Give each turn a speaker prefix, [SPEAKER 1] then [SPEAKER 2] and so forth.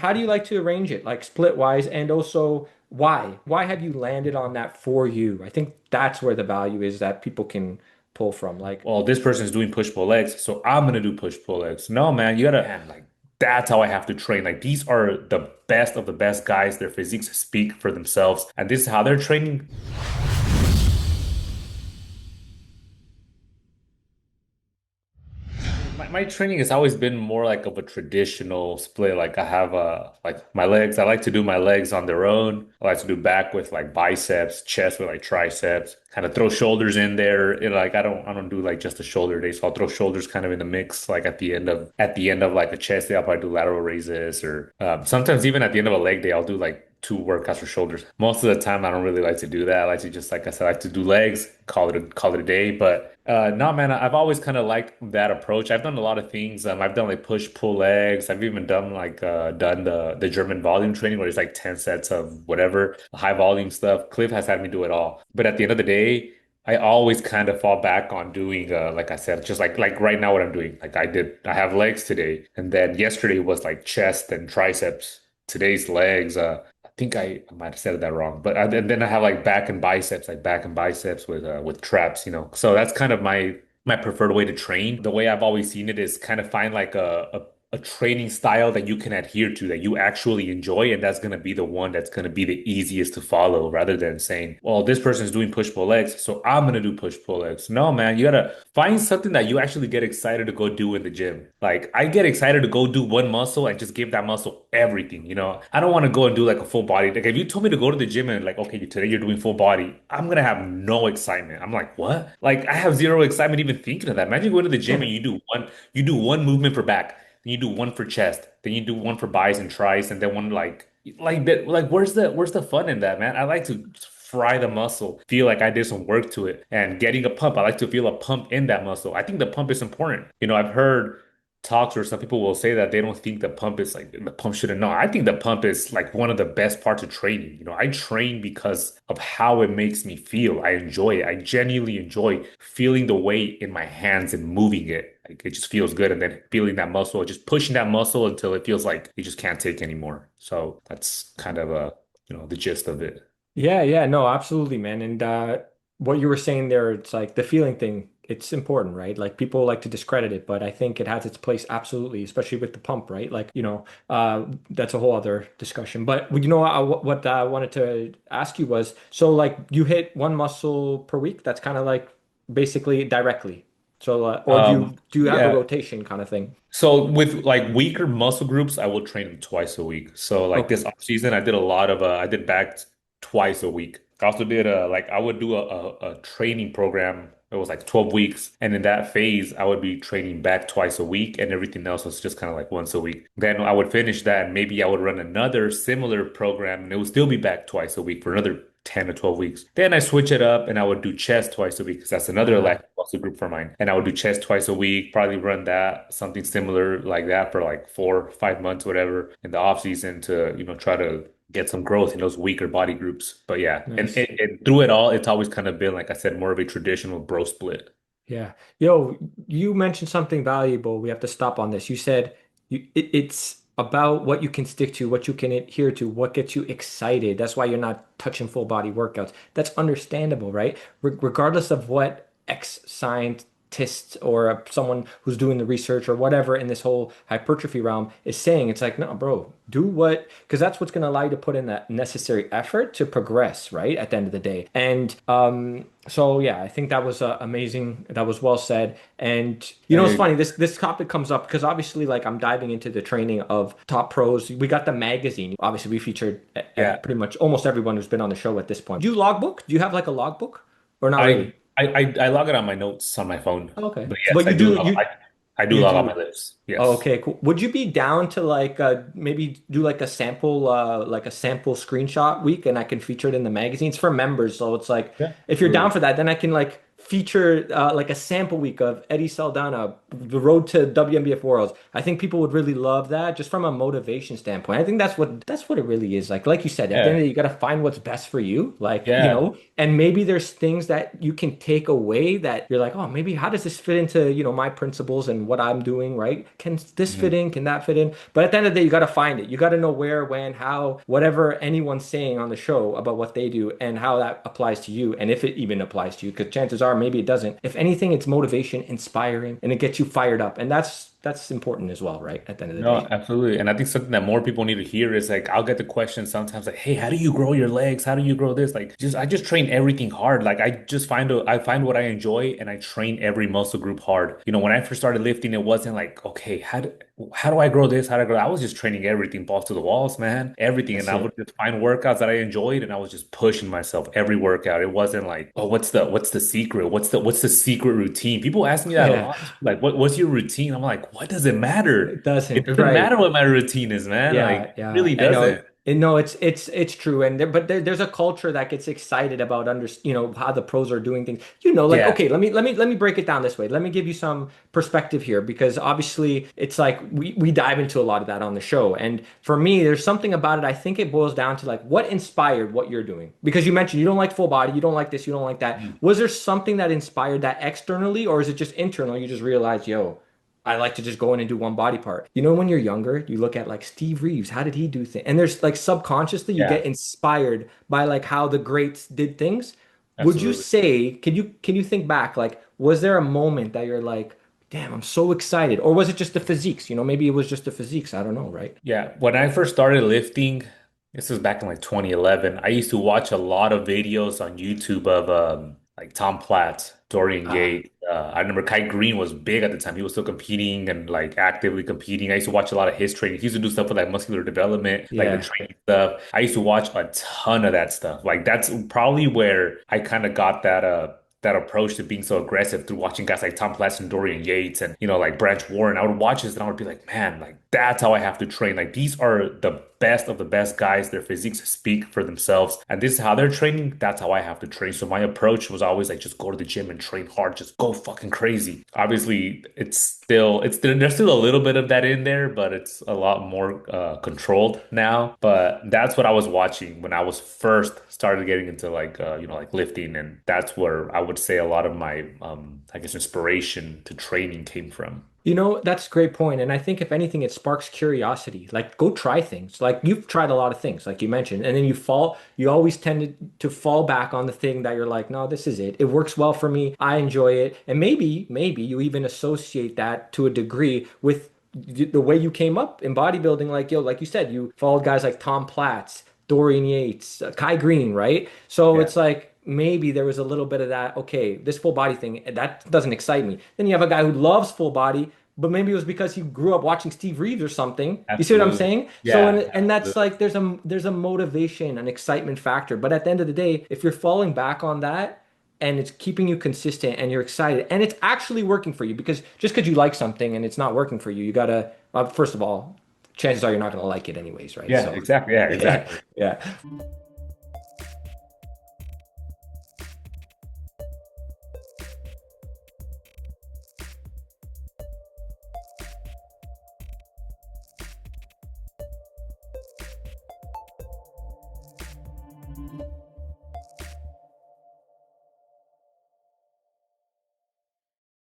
[SPEAKER 1] how do you like to arrange it, like split wise, and also why? Why have you landed on that for you? I think that's where the value is that people can pull from. Like,
[SPEAKER 2] Well, this person's doing push pull legs, so I'm gonna do push pull legs. No, man, you gotta, and like that's how I have to train. Like these are the best of the best guys. Their physiques speak for themselves, and this is how they're training. My training has always been more like of a traditional split. Like I have like my legs. I like to do my legs on their own. I like to do back with like biceps, chest with like triceps. Kind of throw shoulders in there. Like I don't do like just a shoulder day. So I'll throw shoulders kind of in the mix. Like at the end of like a chest day, I'll probably do lateral raises or sometimes even at the end of a leg day, I'll do like two workouts for shoulders. Most of the time, I don't really like to do that. I like to just, like I said, I like to do legs, call it a day. But no, man, I've always kind of liked that approach. I've done a lot of things. I've done like push pull legs. I've even done like done the German volume training where it's like 10 sets of whatever high volume stuff. Cliff has had me do it all. But at the end of the day, I always kind of fall back on doing like I said, just like right now what I'm doing. Like I have legs today, and then yesterday was like chest and triceps. Today's legs. I think I might have said that wrong, but and then I have like back and biceps with traps, you know. So that's kind of my preferred way to train. The way I've always seen it is kind of find like a training style that you can adhere to, that you actually enjoy, and that's gonna be the one that's gonna be the easiest to follow, rather than saying, "Well, this person's doing push pull legs, so I'm gonna do push pull legs." No, man, you gotta find something that you actually get excited to go do in the gym. Like I get excited to go do one muscle and just give that muscle everything, you know. I don't want to go and do like a full body. Like if you told me to go to the gym and like, okay, today you're doing full body, I'm gonna have no excitement. I'm like, what? Like I have zero excitement even thinking of that. Imagine going to the gym and you do one movement for back, then you do one for chest, then you do one for biceps and tris, and then one like that. Like where's the fun in that, man? I like to fry the muscle, feel like I did some work to it, and getting a pump. I like to feel a pump in that muscle. I think the pump is important. You know, I've heard talks where some people will say that they don't think the pump is like the pump shouldn't know. I think the pump is like one of the best parts of training. You know, I train because of how it makes me feel. I enjoy it. I genuinely enjoy feeling the weight in my hands and moving it. Like it just feels good. And then feeling that muscle, just pushing that muscle until it feels like you just can't take anymore. So that's kind of the gist of it.
[SPEAKER 1] yeah, yeah, no, absolutely, man. And what you were saying there, it's like the feeling thing, it's important, right? Like people like to discredit it, but I think it has its place absolutely, especially with the pump, right? Like, that's a whole other discussion. But what I wanted to ask you was, so like you hit one muscle per week, that's kind of like basically directly. So, or do you have a
[SPEAKER 2] Yeah.
[SPEAKER 1] rotation kind of thing?
[SPEAKER 2] So with like weaker muscle groups, I will train them twice a week. So like this
[SPEAKER 1] Okay.
[SPEAKER 2] off season, I did a lot of I did back twice a week. I also did like I would do a training program. It was like 12 weeks. And in that phase, I would be training back twice a week and everything else was just kind of like once a week. Then I would finish that and maybe I would run another similar program and it would still be back twice a week for another 10 or 12 weeks. Then I switch it up and I would do chest twice a week because that's another
[SPEAKER 1] Uh,
[SPEAKER 2] like muscle group for mine. And I would do chest twice a week, probably run that something similar like that for like 4 5 months, whatever, in the off season to, try to get some growth in those weaker body groups. But yeah, and,
[SPEAKER 1] nice.
[SPEAKER 2] and, and through it all, it's always kind of been, like I said, more of a traditional bro split.
[SPEAKER 1] Yeah. Yo, you mentioned something valuable. We have to stop on this. You said it's about what you can stick to, what you can adhere to, what gets you excited. That's why you're not touching full body workouts. That's understandable, right? Regardless of what X scientists or someone who's doing the research or whatever in this whole hypertrophy realm is saying, it's like, no, bro, do what, because that's what's going to allow you to put in that necessary effort to progress, right? At the end of the day. And so yeah, I think that was amazing. That was well said. And it's
[SPEAKER 2] Hey,
[SPEAKER 1] funny. This topic comes up because obviously, like I'm diving into the training of top pros. We got the magazine. Obviously, we featured
[SPEAKER 2] yeah,
[SPEAKER 1] pretty much almost everyone who's been on the show at this point. Do you logbook? Do you have like a logbook, or not
[SPEAKER 2] I
[SPEAKER 1] really?
[SPEAKER 2] I log it on my notes on my phone.
[SPEAKER 1] Oh, okay.
[SPEAKER 2] But
[SPEAKER 1] So,
[SPEAKER 2] yes,
[SPEAKER 1] but
[SPEAKER 2] I
[SPEAKER 1] you
[SPEAKER 2] do
[SPEAKER 1] do
[SPEAKER 2] log I do
[SPEAKER 1] you
[SPEAKER 2] log on my
[SPEAKER 1] do.
[SPEAKER 2] list.
[SPEAKER 1] Oh,
[SPEAKER 2] Yes.
[SPEAKER 1] okay, cool. Would you be down to like maybe do like a sample screenshot week and I can feature it in the magazines for members. So it's like
[SPEAKER 2] Yeah,
[SPEAKER 1] if you're down
[SPEAKER 2] absolutely.
[SPEAKER 1] for that, then I can like feature like a sample week of Eddie Saldana, the road to WNBF Worlds. I think people would really love that just from a motivation standpoint. I think that's what it really is. Like you said, at the end of
[SPEAKER 2] Yeah.
[SPEAKER 1] the day, you got to find what's best for you. Like,
[SPEAKER 2] Yeah.
[SPEAKER 1] and maybe there's things that you can take away that you're like, oh, maybe how does this fit into, my principles and what I'm doing, right? Can this fit
[SPEAKER 2] Mhm.
[SPEAKER 1] in? Can that fit in? But at the end of the day, you got to find it. You got to know where, when, how, whatever anyone's saying on the show about what they do and how that applies to you, and if it even applies to you, because chances are maybe it doesn't. If anything, it's motivation, inspiring, and it gets you fired up, and that's important as well, right? At the end of the
[SPEAKER 2] No,
[SPEAKER 1] day.
[SPEAKER 2] absolutely. And I think something that more people need to hear is like I'll get the question sometimes like, "Hey, how do you grow your legs? How do you grow this?" Like just I just train everything hard. Like I find what I enjoy and I train every muscle group hard. When I first started lifting, it wasn't like, "Okay, how do I grow this? How do I grow?" I was just training everything balls to the walls, man. Everything. And
[SPEAKER 1] That's
[SPEAKER 2] I would
[SPEAKER 1] it.
[SPEAKER 2] just find workouts that I enjoyed and I was just pushing myself every workout. It wasn't like, "Oh, what's the secret? What's the secret routine?" People ask me that a
[SPEAKER 1] Yeah,
[SPEAKER 2] lot. Like, what's your routine? I'm like, "What does it matter?"
[SPEAKER 1] it
[SPEAKER 2] It
[SPEAKER 1] doesn't.
[SPEAKER 2] doesn't matter
[SPEAKER 1] Right.
[SPEAKER 2] what my routine is, man. Like,
[SPEAKER 1] Yeah,
[SPEAKER 2] it
[SPEAKER 1] yeah.
[SPEAKER 2] really
[SPEAKER 1] I know.
[SPEAKER 2] doesn't.
[SPEAKER 1] And no, it's true. And there's a culture that gets excited about how the pros are doing things. Like,
[SPEAKER 2] Yeah.
[SPEAKER 1] okay, let me break it down this way. Let me give you some perspective here because obviously it's like we dive into a lot of that on the show. And for me, there's something about it. I think it boils down to like what inspired what you're doing. Because you mentioned you don't like full body, you don't like this, you don't like that.
[SPEAKER 2] Mm.
[SPEAKER 1] Was there something that inspired that externally, or is it just internal? You just realized, yo, I like to just go in and do one body part. When you're younger, you look at like Steve Reeves, how did he do things? And there's like subconsciously you
[SPEAKER 2] Yeah,
[SPEAKER 1] get inspired by like how the greats did things. Would you
[SPEAKER 2] absolutely.
[SPEAKER 1] say, can you think back, like, was there a moment that you're like, damn, I'm so excited? Or was it just the physiques? Maybe it was just the physiques. I don't know, right?
[SPEAKER 2] Yeah, when I first started lifting, this was back in like 2011. I used to watch a lot of videos on YouTube of like Tom Platz, Dorian
[SPEAKER 1] Ah,
[SPEAKER 2] Yates. I remember Kai Green was big at the time. He was still competing and like actively competing. I used to watch a lot of his training. He used to do stuff with like muscular development, like the
[SPEAKER 1] yeah.
[SPEAKER 2] training stuff. I used to watch a ton of that stuff. Like that's probably where I kind of got that approach to being so aggressive through watching guys like Tom Platz and Dorian Yates and like Branch Warren. I would watch this and I would be like, man, like that's how I have to train. Like these are the best of the best guys. Their physiques speak for themselves. And this is how they're training. That's how I have to train. So my approach was always like just go to the gym and train hard, just go fucking crazy. Obviously, there's still a little bit of that in there, but it's a lot more controlled now. But that's what I was watching when I was first started getting into like like lifting, and that's where I would say a lot of my I guess inspiration to training came from.
[SPEAKER 1] That's a great point. And I think if anything, it sparks curiosity. Like go try things. Like you've tried a lot of things, like you mentioned, and then you always tend to fall back on the thing that you're like, no, this is it. It works well for me. I enjoy it. And maybe you even associate that to a degree with the way you came up in bodybuilding. Like, like you said, you followed guys like Tom Platz, Dorian Yates, Kai Green, right? So
[SPEAKER 2] Yeah,
[SPEAKER 1] it's like maybe there was a little bit of that, okay, this full body thing, that doesn't excite me. Then you have a guy who loves full body, but maybe it was because he grew up watching Steve Reeves or something. You see what I'm
[SPEAKER 2] absolutely.
[SPEAKER 1] saying? So
[SPEAKER 2] Yeah,
[SPEAKER 1] and that's
[SPEAKER 2] absolutely.
[SPEAKER 1] like there's a motivation, an excitement factor. But at the end of the day, if you're falling back on that and it's keeping you consistent and you're excited and it's actually working for you, because just because you like something and it's not working for you, you gotta first of all, chances are you're not gonna like it anyways, right?
[SPEAKER 2] Yeah,
[SPEAKER 1] So
[SPEAKER 2] exactly. Yeah,
[SPEAKER 1] yeah,
[SPEAKER 2] exactly.
[SPEAKER 1] yeah.